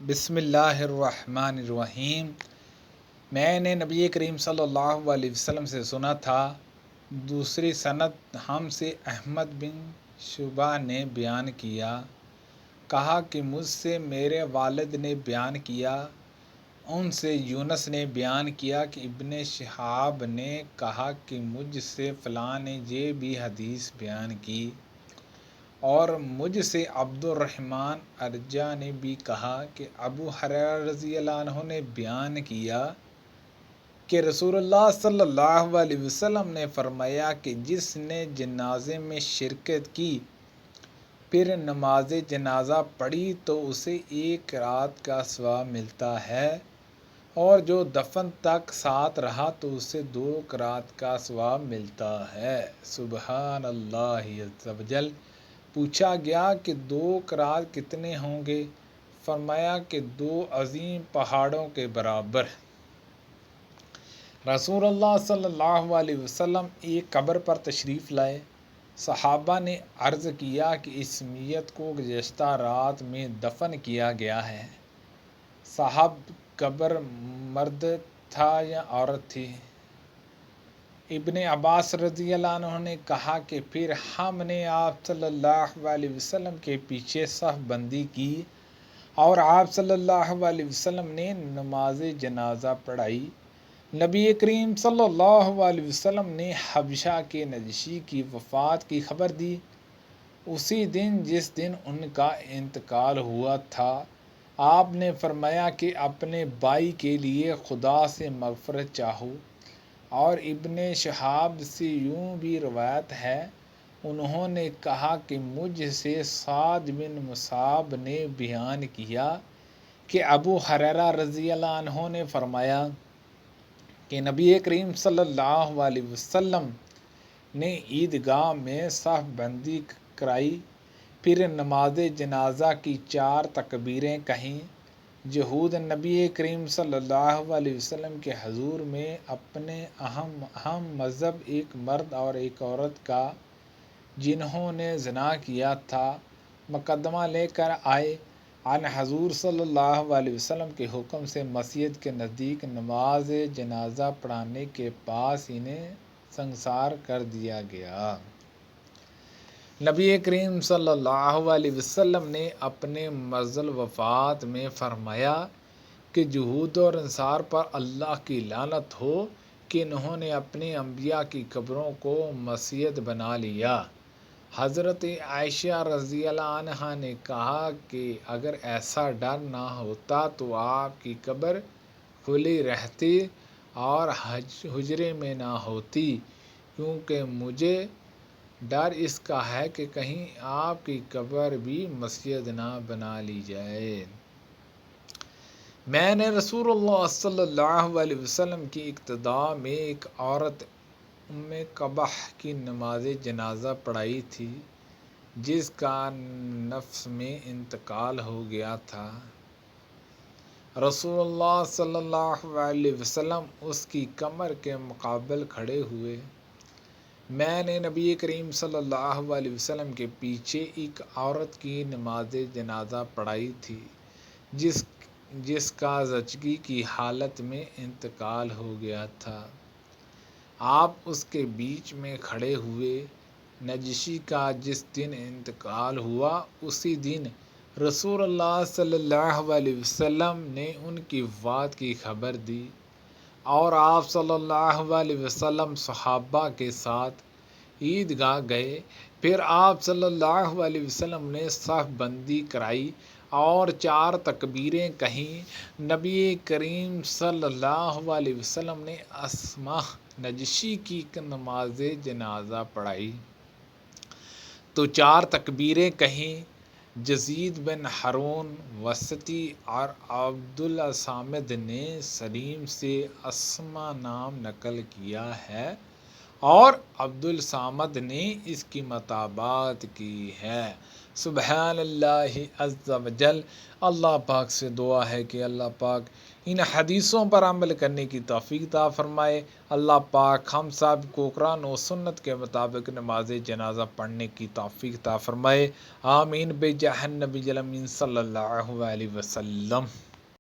بسم اللہ الرحمن الرحیم۔ میں نے نبی کریم صلی اللہ علیہ وسلم سے سنا تھا، دوسری سند ہم سے احمد بن شعبہ نے بیان کیا، کہا کہ مجھ سے میرے والد نے بیان کیا، ان سے یونس نے بیان کیا کہ ابن شہاب نے کہا کہ مجھ سے فلاں نے یہ بھی حدیث بیان کی، اور مجھ سے عبد الرحمن ارجا نے بھی کہا کہ ابو ہریرہ رضی اللہ عنہ نے بیان کیا کہ رسول اللہ صلی اللہ علیہ وسلم نے فرمایا کہ جس نے جنازے میں شرکت کی پھر نماز جنازہ پڑھی تو اسے 1 رات کا ثواب ملتا ہے، اور جو دفن تک ساتھ رہا تو اسے 2 رات کا ثواب ملتا ہے۔ سبحان اللہ عز و جل۔ پوچھا گیا کہ 2 رات کتنے ہوں گے؟ فرمایا کہ 2 عظیم پہاڑوں کے برابر۔ رسول اللہ صلی اللہ علیہ وسلم ایک قبر پر تشریف لائے۔ صحابہ نے عرض کیا کہ اس میت کو گزشتہ رات میں دفن کیا گیا ہے۔ صاحب قبر مرد تھا یا عورت تھی؟ ابن عباس رضی اللہ عنہ نے کہا کہ پھر ہم نے آپ صلی اللہ علیہ وسلم کے پیچھے صف بندی کی اور آپ صلی اللہ علیہ وسلم نے نماز جنازہ پڑھائی۔ نبی کریم صلی اللہ علیہ وسلم نے حبشہ کے نجاشی کی وفات کی خبر دی۔ اسی دن جس دن ان کا انتقال ہوا تھا، آپ نے فرمایا کہ اپنے بھائی کے لیے خدا سے مغفرت چاہو، اور ابن شہاب سے یوں بھی روایت ہے، انہوں نے کہا کہ مجھ سے سعد بن مصعب نے بیان کیا کہ ابو ہریرہ رضی اللہ عنہ نے فرمایا کہ نبی کریم صلی اللہ علیہ وسلم نے عیدگاہ میں صف بندی کرائی، پھر نماز جنازہ کی 4 تکبیریں کہیں۔ یہود نبی کریم صلی اللہ علیہ وسلم کے حضور میں اپنے اہم مذہب ایک مرد اور ایک عورت کا جنہوں نے زنا کیا تھا مقدمہ لے کر آئے۔ ان حضور صلی اللہ علیہ وسلم کے حکم سے مسجد کے نزدیک نماز جنازہ پڑھانے کے پاس انہیں سنگسار کر دیا گیا۔ نبی کریم صلی اللہ علیہ وسلم نے اپنے مرض الوفات میں فرمایا کہ یہود اور انصار پر اللہ کی لعنت ہو کہ انہوں نے اپنے انبیاء کی قبروں کو مسجد بنا لیا۔ حضرت عائشہ رضی اللہ عنہا نے کہا کہ اگر ایسا ڈر نہ ہوتا تو آپ کی قبر کھلی رہتی اور حجرے میں نہ ہوتی، کیونکہ مجھے ڈر اس کا ہے کہ کہیں آپ کی قبر بھی مسجد نہ بنا لی جائے۔ میں نے رسول اللہ صلی اللہ علیہ وسلم کی اقتداء میں ایک عورت ام قبح کی نماز جنازہ پڑھائی تھی جس کا نفس میں انتقال ہو گیا تھا۔ رسول اللہ صلی اللہ علیہ وسلم اس کی کمر کے مقابل کھڑے ہوئے۔ میں نے نبی کریم صلی اللہ علیہ وسلم کے پیچھے ایک عورت کی نماز جنازہ پڑھائی تھی جس کا زچگی کی حالت میں انتقال ہو گیا تھا۔ آپ اس کے بیچ میں کھڑے ہوئے۔ نجاشی کا جس دن انتقال ہوا اسی دن رسول اللہ صلی اللہ علیہ وسلم نے ان کی وفات کی خبر دی، اور آپ صلی اللہ علیہ وسلم صحابہ کے ساتھ عیدگاہ گئے۔ پھر آپ صلی اللہ علیہ وسلم نے صف بندی کرائی اور 4 تکبیریں کہیں۔ نبی کریم صلی اللہ علیہ وسلم نے اسما نجاشی کی نماز جنازہ پڑھائی تو 4 تکبیریں کہیں۔ یزید بن ہارون واسطی اور عبدالصامد نے سلیم سے اسما نام نقل کیا ہے اور عبدالصامد نے اس کی متابعت کی ہے۔ سبحان اللہ عز و جل۔ اللہ پاک سے دعا ہے کہ اللہ پاک ان حدیثوں پر عمل کرنے کی توفیق عطا فرمائے۔ اللہ پاک ہم سب کو قرآن و سنت کے مطابق نماز جنازہ پڑھنے کی توفیق عطا فرمائے۔ آمین بجاہ النبی الامین صلی اللہ علیہ وسلم۔